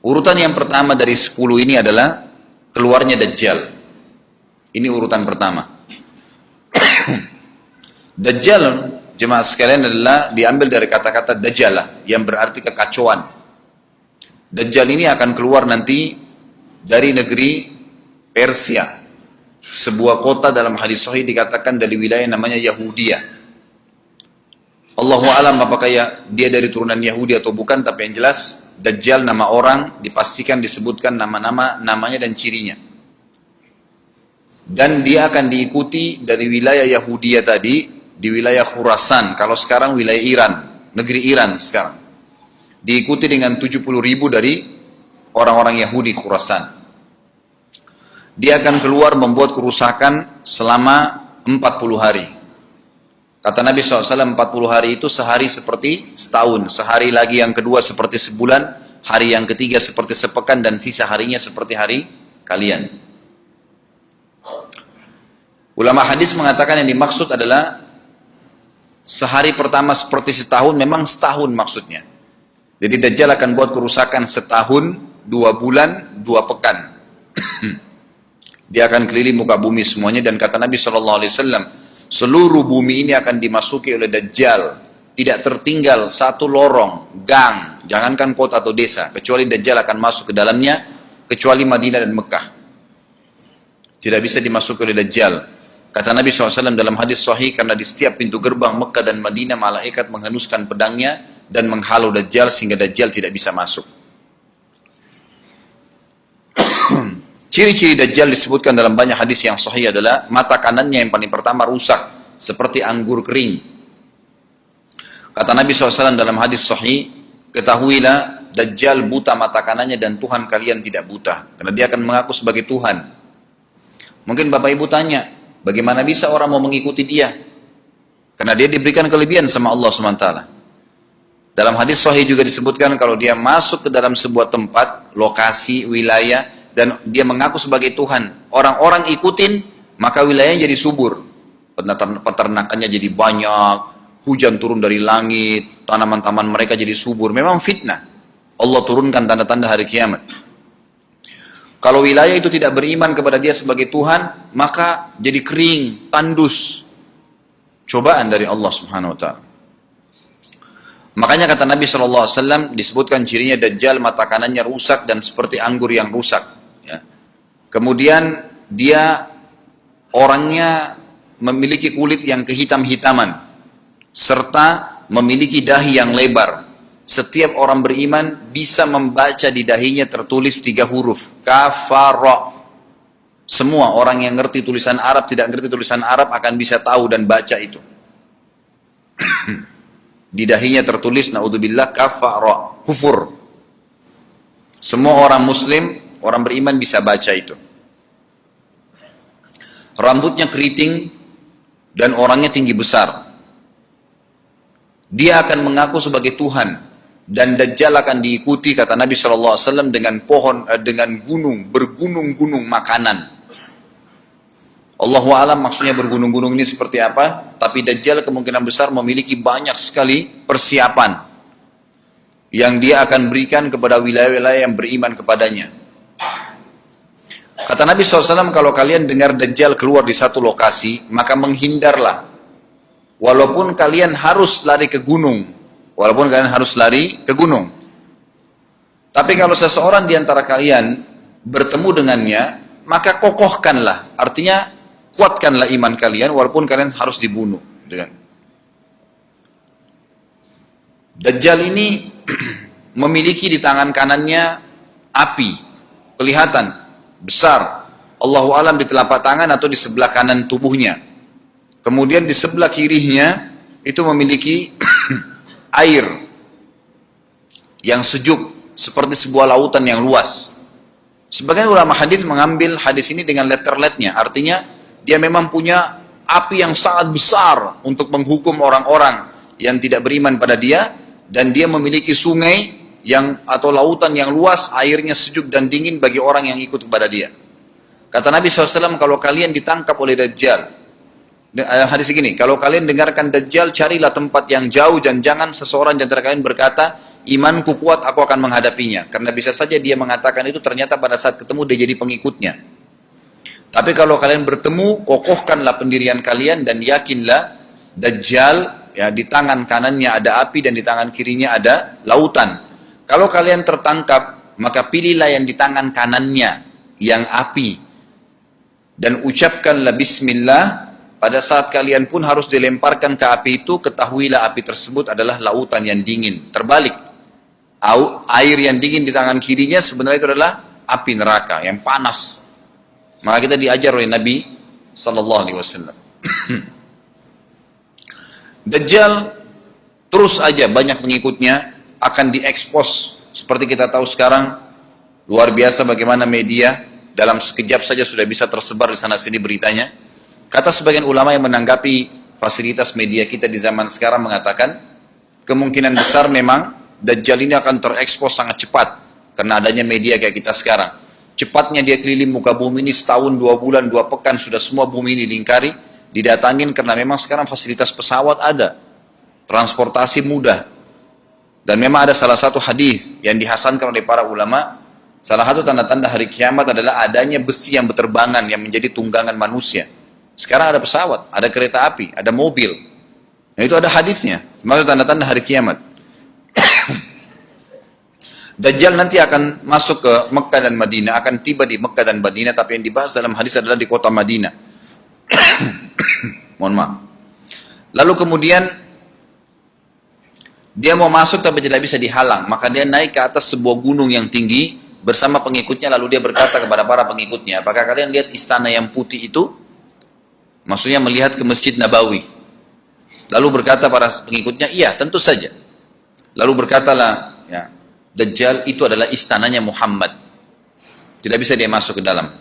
Urutan yang pertama dari 10 ini adalah keluarnya Dajjal. Ini urutan pertama. Dajjal, jemaah sekalian, adalah diambil dari kata-kata Dajjalah yang berarti kekacauan. Dajjal ini akan keluar nanti dari negeri Persia. Sebuah kota dalam hadis sahih dikatakan dari wilayah namanya Yahudiyah. Allahu alam apakah dia dari turunan Yahudi atau bukan, tapi yang jelas Dajjal nama orang dipastikan disebutkan namanya dan cirinya. Dan dia akan diikuti dari wilayah Yahudiyah tadi, di wilayah Khurasan, kalau sekarang wilayah Iran, negeri Iran sekarang. Diikuti dengan 70.000 dari orang-orang Yahudi Khurasan. Dia akan keluar membuat kerusakan selama 40 hari. Kata Nabi SAW, 40 hari itu sehari seperti setahun, sehari lagi yang kedua seperti sebulan, hari yang ketiga seperti sepekan, dan sisa harinya seperti hari kalian. Ulama hadis mengatakan yang dimaksud adalah sehari pertama seperti setahun, memang setahun maksudnya. Jadi Dajjal akan buat kerusakan setahun, 2 bulan, 2 pekan. Dia akan keliling muka bumi semuanya, dan kata Nabi SAW, seluruh bumi ini akan dimasuki oleh Dajjal. Tidak tertinggal satu lorong, gang, jangankan kota atau desa, kecuali Dajjal akan masuk ke dalamnya, kecuali Madinah dan Mekah. Tidak bisa dimasuki oleh Dajjal. Kata Nabi SAW dalam hadis sahih, karena di setiap pintu gerbang Mekah dan Madinah, malaikat menghenuskan pedangnya dan menghalau Dajjal sehingga Dajjal tidak bisa masuk. Ciri-ciri Dajjal disebutkan dalam banyak hadis yang sahih adalah mata kanannya yang paling pertama rusak, seperti anggur kering. Kata Nabi SAW dalam hadis sahih, ketahuilah Dajjal buta mata kanannya dan Tuhan kalian tidak buta. Karena dia akan mengaku sebagai Tuhan. Mungkin Bapak Ibu tanya, bagaimana bisa orang mau mengikuti dia? Karena dia diberikan kelebihan sama Allah SWT. Dalam hadis sahih juga disebutkan kalau dia masuk ke dalam sebuah tempat, lokasi, wilayah, dan dia mengaku sebagai Tuhan, orang-orang ikutin, maka wilayahnya jadi subur. Peternakannya jadi banyak, hujan turun dari langit, tanaman-tanaman mereka jadi subur. Memang fitnah. Allah turunkan tanda-tanda hari kiamat. Kalau wilayah itu tidak beriman kepada dia sebagai Tuhan, maka jadi kering, tandus. Cobaan dari Allah Subhanahu wa ta'ala. Makanya kata Nabi SAW, disebutkan cirinya Dajjal mata kanannya rusak dan seperti anggur yang rusak. Kemudian dia orangnya memiliki kulit yang kehitam-hitaman, serta memiliki dahi yang lebar. Setiap orang beriman bisa membaca di dahinya tertulis 3 huruf, kafara. Semua orang yang ngerti tulisan Arab, tidak ngerti tulisan Arab akan bisa tahu dan baca itu. Di dahinya tertulis, naudzubillah, kafara, kufur. Semua orang muslim, orang beriman bisa baca itu. Rambutnya keriting dan orangnya tinggi besar. Dia akan mengaku sebagai Tuhan dan Dajjal akan diikuti, kata Nabi SAW, dengan dengan gunung, bergunung-gunung makanan. Allahu a'lam maksudnya bergunung-gunung ini seperti apa, tapi Dajjal kemungkinan besar memiliki banyak sekali persiapan yang dia akan berikan kepada wilayah-wilayah yang beriman kepadanya. Kata Nabi SAW, kalau kalian dengar Dajjal keluar di satu lokasi, maka menghindarlah. Walaupun kalian harus lari ke gunung. Tapi kalau seseorang di antara kalian bertemu dengannya, maka kokohkanlah. Artinya, kuatkanlah iman kalian, walaupun kalian harus dibunuh. Dajjal ini memiliki di tangan kanannya api. Kelihatan besar, Allahu alam di telapak tangan atau di sebelah kanan tubuhnya. Kemudian di sebelah kirinya itu memiliki air yang sejuk seperti sebuah lautan yang luas. Sebagian ulama hadis mengambil hadis ini dengan letter-letternya, artinya dia memang punya api yang sangat besar untuk menghukum orang-orang yang tidak beriman pada dia, dan dia memiliki sungai atau lautan yang luas, airnya sejuk dan dingin bagi orang yang ikut kepada dia. Kata Nabi SAW, kalau kalian ditangkap oleh Dajjal, hadis begini, kalau kalian dengarkan Dajjal, carilah tempat yang jauh dan jangan seseorang di antara kalian berkata, imanku kuat, aku akan menghadapinya. Karena bisa saja dia mengatakan itu, ternyata pada saat ketemu dia jadi pengikutnya. Tapi kalau kalian bertemu, kokohkanlah pendirian kalian dan yakinlah Dajjal, ya, di tangan kanannya ada api dan di tangan kirinya ada lautan. Kalau kalian tertangkap, maka pilihlah yang di tangan kanannya, yang api. Dan ucapkanlah bismillah. Pada saat kalian pun harus dilemparkan ke api itu, ketahuilah api tersebut adalah lautan yang dingin. Terbalik, air yang dingin di tangan kirinya sebenarnya itu adalah api neraka yang panas. Maka kita diajar oleh Nabi SAW. Dajjal terus aja banyak pengikutnya, akan diekspos. Seperti kita tahu sekarang, luar biasa bagaimana media dalam sekejap saja sudah bisa tersebar di sana sini beritanya. Kata sebagian ulama yang menanggapi fasilitas media kita di zaman sekarang mengatakan, kemungkinan besar memang Dajjal ini akan terekspos sangat cepat karena adanya media kayak kita sekarang. Cepatnya dia keliling muka bumi ini setahun, 2 bulan, 2 pekan, sudah semua bumi ini dilingkari, didatangin karena memang sekarang fasilitas pesawat ada, transportasi mudah. Dan memang ada salah satu hadis yang dihasankan oleh para ulama, salah satu tanda-tanda hari kiamat adalah adanya besi yang berterbangan yang menjadi tunggangan manusia. Sekarang ada pesawat, ada kereta api, ada mobil. Nah, itu ada hadisnya. Maksud tanda-tanda hari kiamat. Dajjal nanti akan masuk ke Mekah dan Madinah, akan tiba di Mekah dan Madinah, tapi yang dibahas dalam hadis adalah di kota Madinah. Mohon maaf. Lalu kemudian dia mau masuk tapi tidak bisa dihalang, maka dia naik ke atas sebuah gunung yang tinggi bersama pengikutnya, lalu dia berkata kepada para pengikutnya, apakah kalian lihat istana yang putih itu? Maksudnya melihat ke Masjid Nabawi. Lalu berkata para pengikutnya, iya tentu saja. Lalu berkatalah, ya, Dajjal itu adalah istananya Muhammad. Tidak bisa dia masuk ke dalam.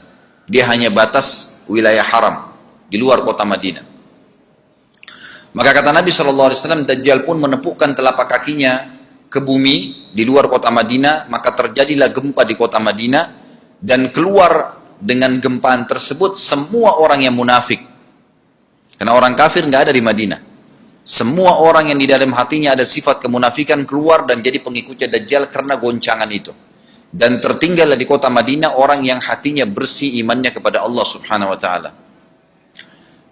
Dia hanya batas wilayah haram di luar kota Madinah. Maka kata Nabi SAW, Dajjal pun menepukkan telapak kakinya ke bumi di luar kota Madinah, maka terjadilah gempa di kota Madinah, dan keluar dengan gempaan tersebut semua orang yang munafik. Karena orang kafir nggak ada di Madinah. Semua orang yang di dalam hatinya ada sifat kemunafikan keluar dan jadi pengikutnya Dajjal karena goncangan itu. Dan tertinggallah di kota Madinah orang yang hatinya bersih imannya kepada Allah Subhanahu Wa Taala.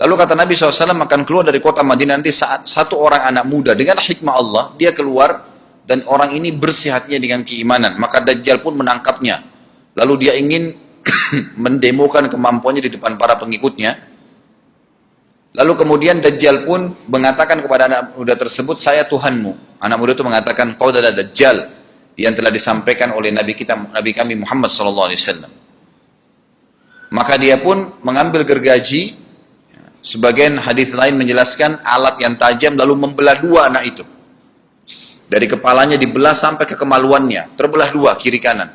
Lalu kata Nabi SAW akan keluar dari kota Madinah nanti saat satu orang anak muda dengan hikmah Allah, dia keluar dan orang ini bersih hatinya dengan keimanan. Maka Dajjal pun menangkapnya. Lalu dia ingin mendemokan kemampuannya di depan para pengikutnya. Lalu kemudian Dajjal pun mengatakan kepada anak muda tersebut, saya Tuhanmu. Anak muda itu mengatakan, kau adalah Dajjal yang telah disampaikan oleh Nabi kami Muhammad SAW. Maka dia pun mengambil gergaji, sebagian hadis lain menjelaskan alat yang tajam, lalu membelah dua anak itu. Dari kepalanya dibelah sampai ke kemaluannya, terbelah dua kiri kanan.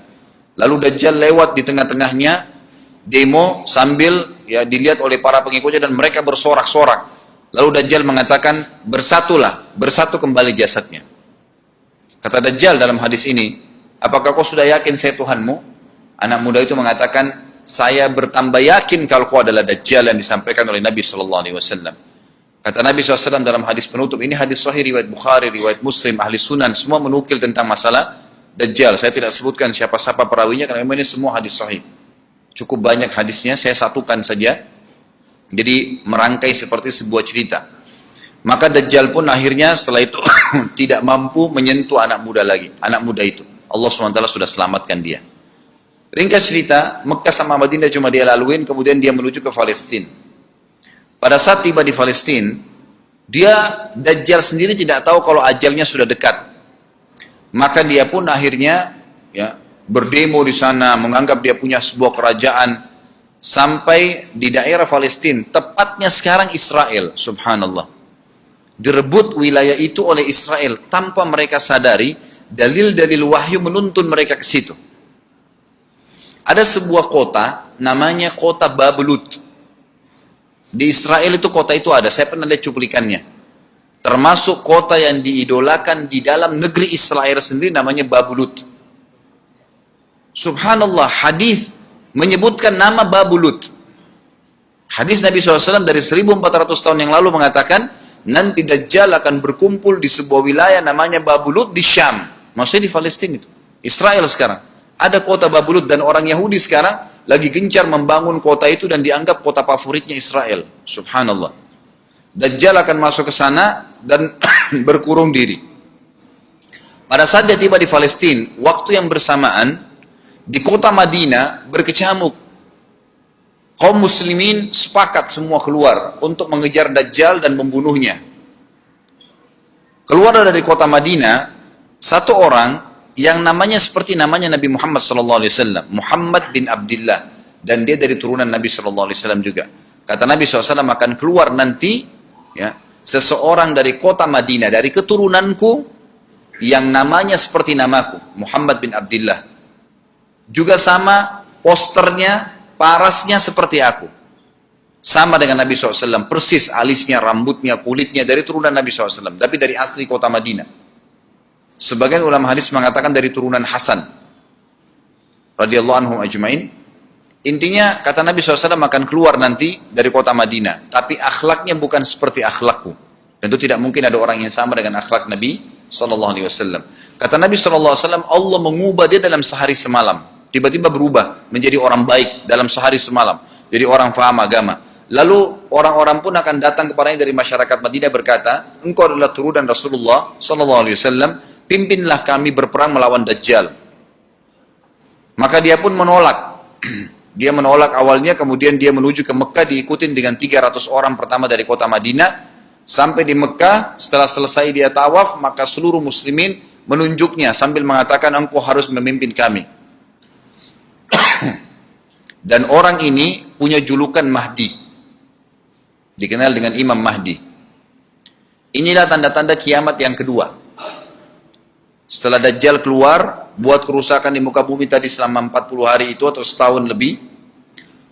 Lalu Dajjal lewat di tengah-tengahnya, demo sambil ya dilihat oleh para pengikutnya dan mereka bersorak-sorak. Lalu Dajjal mengatakan, bersatulah, bersatu kembali jasadnya. Kata Dajjal dalam hadis ini, apakah kau sudah yakin saya Tuhanmu? Anak muda itu mengatakan, saya bertambah yakin kalau kau adalah Dajjal yang disampaikan oleh Nabi SAW. Kata Nabi SAW dalam hadis penutup, ini hadis sahih riwayat Bukhari, riwayat Muslim, ahli sunan, semua menukil tentang masalah Dajjal. Saya tidak sebutkan siapa-siapa perawinya karena memang ini semua hadis sahih. Cukup banyak hadisnya, saya satukan saja. Jadi merangkai seperti sebuah cerita. Maka Dajjal pun akhirnya setelah itu tidak mampu menyentuh anak muda lagi. Anak muda itu. Allah SWT sudah selamatkan dia. Ringkas cerita, Mekah sama Madinah cuma dia laluin, kemudian dia menuju ke Palestina. Pada saat tiba di Palestina, Dajjal sendiri tidak tahu kalau ajalnya sudah dekat. Maka dia pun akhirnya ya berdemo di sana, menganggap dia punya sebuah kerajaan, sampai di daerah Palestina, tepatnya sekarang Israel, subhanallah. Direbut wilayah itu oleh Israel, tanpa mereka sadari, dalil-dalil wahyu menuntun mereka ke situ. Ada sebuah kota, namanya kota Babelut. Di Israel itu kota itu ada, saya pernah lihat cuplikannya. Termasuk kota yang diidolakan di dalam negeri Israel sendiri, namanya Babelut. Subhanallah, hadis menyebutkan nama Babelut. Hadis Nabi SAW dari 1400 tahun yang lalu mengatakan, nanti Dajjal akan berkumpul di sebuah wilayah namanya Babelut di Syam, Maksudnya di Palestina itu. Israel sekarang. Ada kota Babulud dan orang Yahudi sekarang lagi gencar membangun kota itu dan dianggap kota favoritnya Israel. Subhanallah. Dajjal akan masuk ke sana dan berkurung diri. Pada saat dia tiba di Palestina, waktu yang bersamaan, di kota Madinah berkecamuk. Kaum muslimin sepakat semua keluar untuk mengejar Dajjal dan membunuhnya. Keluar dari kota Madinah, satu orang yang namanya seperti namanya Nabi Muhammad SAW, Muhammad bin Abdullah, dan dia dari turunan Nabi SAW juga. Kata Nabi SAW akan keluar nanti, ya, seseorang dari kota Madinah, dari keturunanku, yang namanya seperti namaku, Muhammad bin Abdullah. Juga sama posternya, parasnya seperti aku. Sama dengan Nabi SAW, persis alisnya, rambutnya, kulitnya, dari turunan Nabi SAW, tapi dari asli kota Madinah. Sebagian ulama hadis mengatakan dari turunan Hasan radhiyallahu anhu ajmain. Intinya kata Nabi SAW akan keluar nanti dari kota Madinah, tapi akhlaknya bukan seperti akhlakku. Tentu tidak mungkin ada orang yang sama dengan akhlak Nabi SAW. Kata Nabi SAW, Allah mengubah dia dalam sehari semalam. Tiba-tiba berubah menjadi orang baik dalam sehari semalam. Jadi orang faham agama. Lalu orang-orang pun akan datang kepadanya dari masyarakat Madinah berkata, engkau adalah turunan Rasulullah SAW, pimpinlah kami berperang melawan Dajjal. Maka dia pun menolak. Dia menolak awalnya, kemudian dia menuju ke Mekah diikutin dengan 300 orang pertama dari kota Madinah. Sampai di Mekah, setelah selesai dia tawaf, maka seluruh muslimin menunjuknya sambil mengatakan, engkau harus memimpin kami. Dan orang ini punya julukan Mahdi. Dikenal dengan Imam Mahdi. Inilah tanda-tanda kiamat yang kedua. Setelah Dajjal keluar, buat kerusakan di muka bumi tadi selama 40 hari itu atau setahun lebih.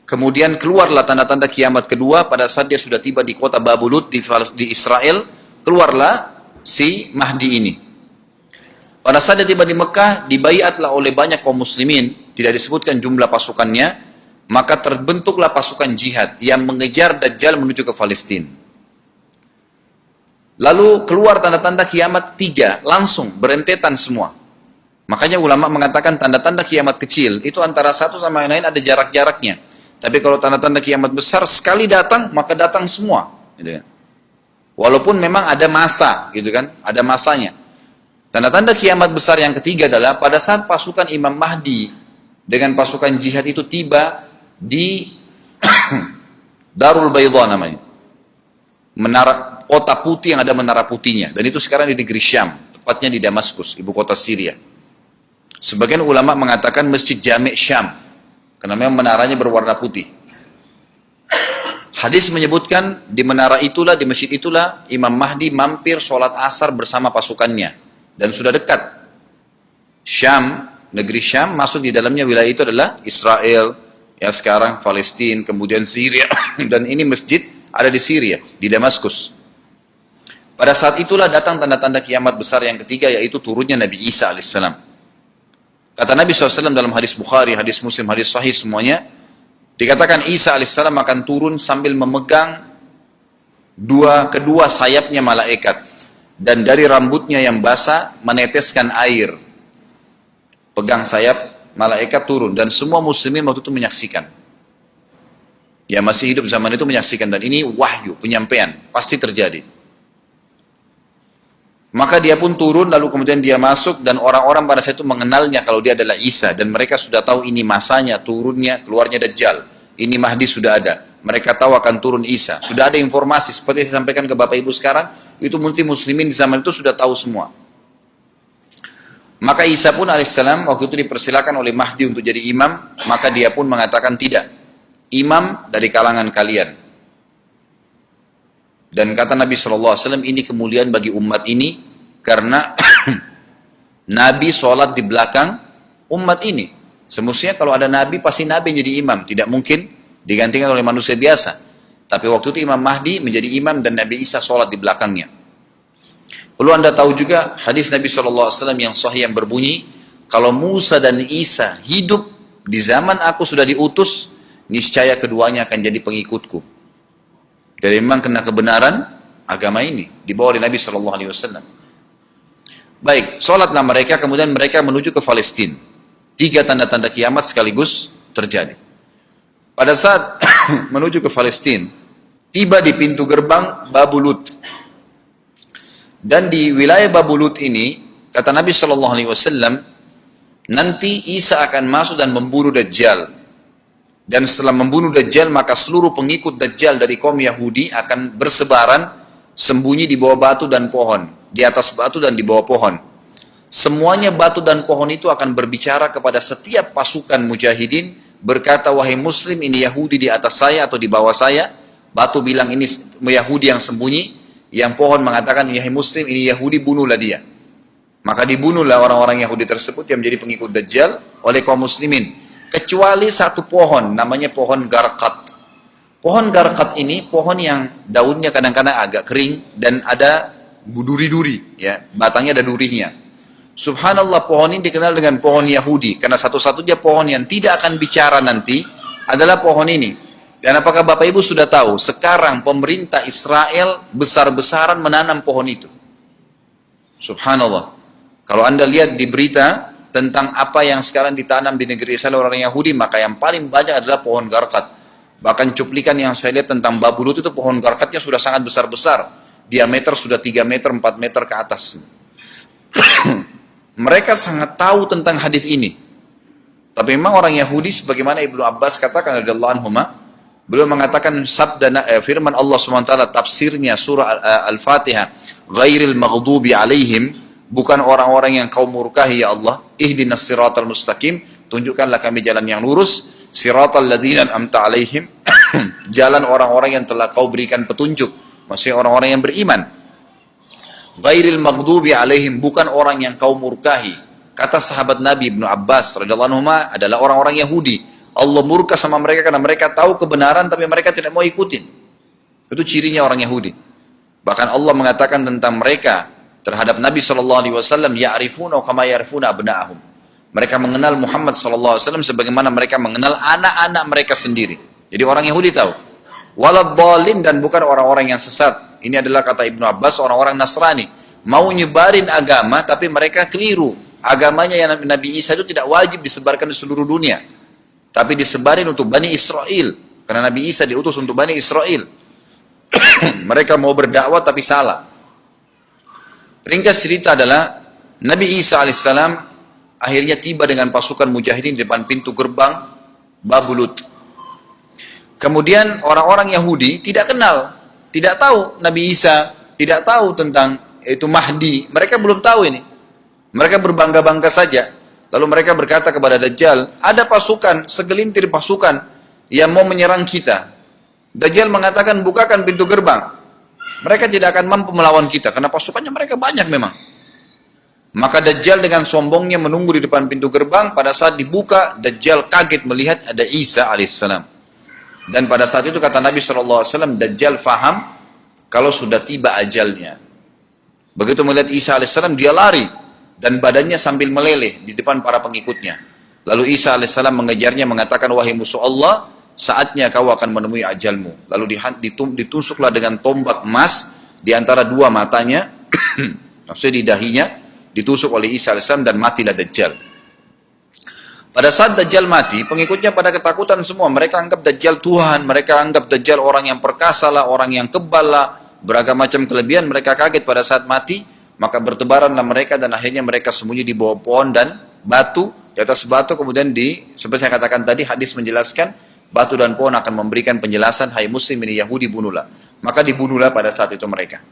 Kemudian keluarlah tanda-tanda kiamat kedua pada saat dia sudah tiba di kota Babulud di Israel. Keluarlah si Mahdi ini. Pada saat dia tiba di Mekah, dibaiatlah oleh banyak kaum muslimin. Tidak disebutkan jumlah pasukannya. Maka terbentuklah pasukan jihad yang mengejar Dajjal menuju ke Palestina. Lalu keluar tanda-tanda kiamat 3, langsung berentetan semua. Makanya ulama mengatakan tanda-tanda kiamat kecil, itu antara satu sama yang lain ada jarak-jaraknya. Tapi kalau tanda-tanda kiamat besar, sekali datang, maka datang semua. Gitu kan. Walaupun memang ada masa, gitu kan, ada masanya. Tanda-tanda kiamat besar yang ketiga adalah pada saat pasukan Imam Mahdi dengan pasukan jihad itu tiba di Darul Baydha namanya. Menara kota putih yang ada menara putihnya, dan itu sekarang di negeri Syam, tepatnya di Damaskus, ibu kota Syria. Sebagian ulama mengatakan Masjid Jami' Syam, karena memang menaranya berwarna putih. Hadis menyebutkan di menara itulah, di masjid itulah Imam Mahdi mampir sholat asar bersama pasukannya, dan sudah dekat. Syam, negeri Syam, masuk di dalamnya wilayah itu adalah Israel, ya sekarang Palestina, kemudian Syria, dan ini masjid ada di Syria, di Damaskus. Pada saat itulah datang tanda-tanda kiamat besar yang ketiga, yaitu turunnya Nabi Isa alaihissalam. Kata Nabi SAW dalam hadis Bukhari, hadis Muslim, hadis Sahih semuanya, dikatakan Isa alaihissalam akan turun sambil memegang kedua sayapnya malaikat, dan dari rambutnya yang basah meneteskan air. Pegang sayap malaikat turun, dan semua muslimin waktu itu menyaksikan. Ya masih hidup zaman itu menyaksikan, dan ini wahyu, penyampaian, pasti terjadi. Maka dia pun turun, lalu kemudian dia masuk, dan orang-orang pada saat itu mengenalnya kalau dia adalah Isa, dan mereka sudah tahu ini masanya, turunnya, keluarnya Dajjal. Ini Mahdi sudah ada. Mereka tahu akan turun Isa. Sudah ada informasi, seperti saya sampaikan ke Bapak Ibu sekarang, itu muslimin di zaman itu sudah tahu semua. Maka Isa pun alaihissalam waktu itu dipersilakan oleh Mahdi untuk jadi imam, maka dia pun mengatakan tidak. Imam dari kalangan kalian. Dan kata Nabi SAW, ini kemuliaan bagi umat ini, karena Nabi sholat di belakang umat ini. Semestinya kalau ada Nabi, pasti Nabi jadi imam. Tidak mungkin digantikan oleh manusia biasa. Tapi waktu itu Imam Mahdi menjadi imam dan Nabi Isa sholat di belakangnya. Perlu anda tahu juga hadis Nabi SAW yang sahih yang berbunyi, kalau Musa dan Isa hidup di zaman aku sudah diutus, niscaya keduanya akan jadi pengikutku. Jadi memang kena kebenaran agama ini dibawa oleh Nabi SAW. Baik, sholatlah mereka, kemudian mereka menuju ke Palestina. 3 tanda-tanda kiamat sekaligus terjadi. Pada saat menuju ke Palestina, tiba di pintu gerbang Babulut. Dan di wilayah Babulut ini, kata Nabi SAW, nanti Isa akan masuk dan membunuh Dajjal. Dan setelah membunuh Dajjal, maka seluruh pengikut Dajjal dari kaum Yahudi akan bersebaran, sembunyi di bawah batu dan pohon, di atas batu dan di bawah pohon. Semuanya batu dan pohon itu akan berbicara kepada setiap pasukan mujahidin, berkata, wahai muslim, ini Yahudi di atas saya atau di bawah saya. Batu bilang ini Yahudi yang sembunyi, yang pohon mengatakan, wahai muslim, ini Yahudi, bunuhlah dia. Maka dibunuhlah orang-orang Yahudi tersebut yang menjadi pengikut Dajjal oleh kaum muslimin. Kecuali satu pohon, namanya pohon Garqat. Pohon Garqat ini pohon yang daunnya kadang-kadang agak kering dan ada duri-duri, ya, batangnya ada durinya. Subhanallah, pohon ini dikenal dengan pohon Yahudi karena satu-satunya pohon yang tidak akan bicara nanti adalah pohon ini. Dan apakah Bapak Ibu sudah tahu sekarang pemerintah Israel besar-besaran menanam pohon itu? Subhanallah. Kalau Anda lihat di berita tentang apa yang sekarang ditanam di negeri Israel orang Yahudi, maka yang paling banyak adalah pohon Garqat. Bahkan cuplikan yang saya lihat tentang Babulut itu pohon Garqatnya sudah sangat besar-besar. Diameter sudah 3 meter, 4 meter ke atas. Mereka sangat tahu tentang hadis ini. Tapi memang orang Yahudi, sebagaimana Ibnu Abbas katakan radhiyallahu anhuma, beliau mengatakan sabda firman Allah SWT tafsirnya surah Al-Fatihah, ghairil maghdubi alaihim, bukan orang-orang yang kau murkahi ya Allah, ihdinas siratal mustaqim, tunjukkanlah kami jalan yang lurus, siratal ladzina an'amta alaihim, jalan orang-orang yang telah kau berikan petunjuk, maksudnya orang-orang yang beriman. Ghairil maghdubi alaihim, bukan orang yang kau murkahi. Kata sahabat Nabi Ibnu Abbas radhiyallahu anhu adalah orang-orang Yahudi. Allah murka sama mereka karena mereka tahu kebenaran tapi mereka tidak mau ikutin. Itu cirinya orang Yahudi. Bahkan Allah mengatakan tentang mereka terhadap Nabi SAW, ya'rifuna kama ya'rifuna abna'ahum. Mereka mengenal Muhammad SAW sebagaimana mereka mengenal anak-anak mereka sendiri. Jadi orang Yahudi tahu. Waladhdallin, dan bukan orang-orang yang sesat. Ini adalah kata Ibnu Abbas, orang-orang Nasrani. Mau nyebarin agama, tapi mereka keliru. Agamanya yang Nabi Isa itu tidak wajib disebarkan di seluruh dunia. Tapi disebarin untuk Bani Israel. Karena Nabi Isa diutus untuk Bani Israel. Mereka mau berdakwah tapi salah. Ringkas cerita adalah, Nabi Isa alaihissalam akhirnya tiba dengan pasukan mujahidin di depan pintu gerbang Babulut. Kemudian orang-orang Yahudi tidak kenal. Tidak tahu Nabi Isa, tidak tahu tentang itu Mahdi. Mereka belum tahu ini. Mereka berbangga-bangga saja. Lalu mereka berkata kepada Dajjal, ada pasukan, segelintir pasukan yang mau menyerang kita. Dajjal mengatakan, bukakan pintu gerbang. Mereka tidak akan mampu melawan kita, karena pasukannya mereka banyak memang. Maka Dajjal dengan sombongnya menunggu di depan pintu gerbang. Pada saat dibuka, Dajjal kaget melihat ada Isa alaihissalam. Dan pada saat itu kata Nabi SAW, Dajjal faham kalau sudah tiba ajalnya. Begitu melihat Isa AS, dia lari. Dan badannya sambil meleleh di depan para pengikutnya. Lalu Isa AS mengejarnya mengatakan, wahai musuh Allah, saatnya kau akan menemui ajalmu. Lalu ditusuklah dengan tombak emas di antara dua matanya, maksudnya di dahinya, ditusuk oleh Isa AS dan matilah Dajjal. Pada saat Dajjal mati, pengikutnya pada ketakutan semua. Mereka anggap Dajjal Tuhan, mereka anggap Dajjal orang yang perkasa lah, orang yang kebal lah, beragam macam kelebihan. Mereka kaget pada saat mati, maka bertebaranlah mereka dan akhirnya mereka sembunyi di bawah pohon dan batu, di atas batu. Kemudian seperti saya katakan tadi, hadis menjelaskan, batu dan pohon akan memberikan penjelasan, hai muslim ini Yahudi, bunuhlah. Maka dibunuhlah pada saat itu mereka.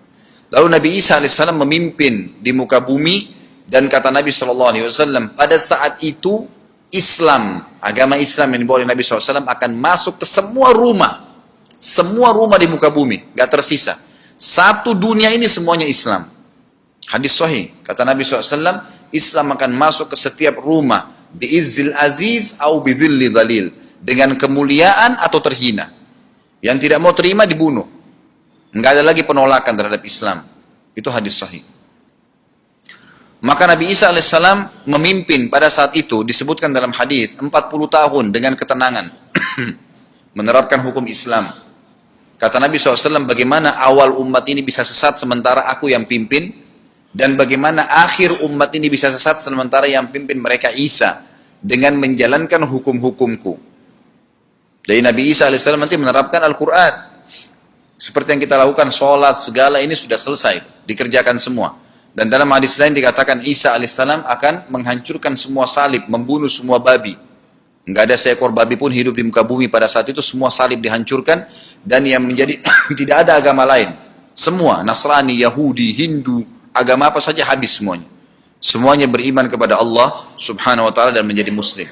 Lalu Nabi Isa AS memimpin di muka bumi, dan kata Nabi SAW, pada saat itu Islam, agama Islam yang dibawa oleh Nabi SAW akan masuk ke semua rumah di muka bumi, gak tersisa. Satu dunia ini semuanya Islam. Hadis sahih, kata Nabi SAW, Islam akan masuk ke setiap rumah, bi'izzil aziz au bidhilli dhalil, dengan kemuliaan atau terhina. Yang tidak mau terima dibunuh. Nggak ada lagi penolakan terhadap Islam. Itu hadis sahih. Maka Nabi Isa alaihissalam memimpin pada saat itu, disebutkan dalam hadis 40 tahun dengan ketenangan menerapkan hukum Islam. Kata Nabi SAW, bagaimana awal umat ini bisa sesat sementara aku yang pimpin? Dan bagaimana akhir umat ini bisa sesat sementara yang pimpin mereka Isa dengan menjalankan hukum-hukumku. Jadi Nabi Isa alaihissalam nanti menerapkan Al-Quran. Seperti yang kita lakukan, sholat, segala ini sudah selesai, dikerjakan semua. Dan dalam hadis lain dikatakan Isa alaihissalam akan menghancurkan semua salib, membunuh semua babi. Enggak ada seekor babi pun hidup di muka bumi pada saat itu, semua salib dihancurkan. Dan yang menjadi, tidak ada agama lain. Semua, Nasrani, Yahudi, Hindu, agama apa saja habis semuanya. Semuanya beriman kepada Allah subhanahu wa ta'ala dan menjadi muslim.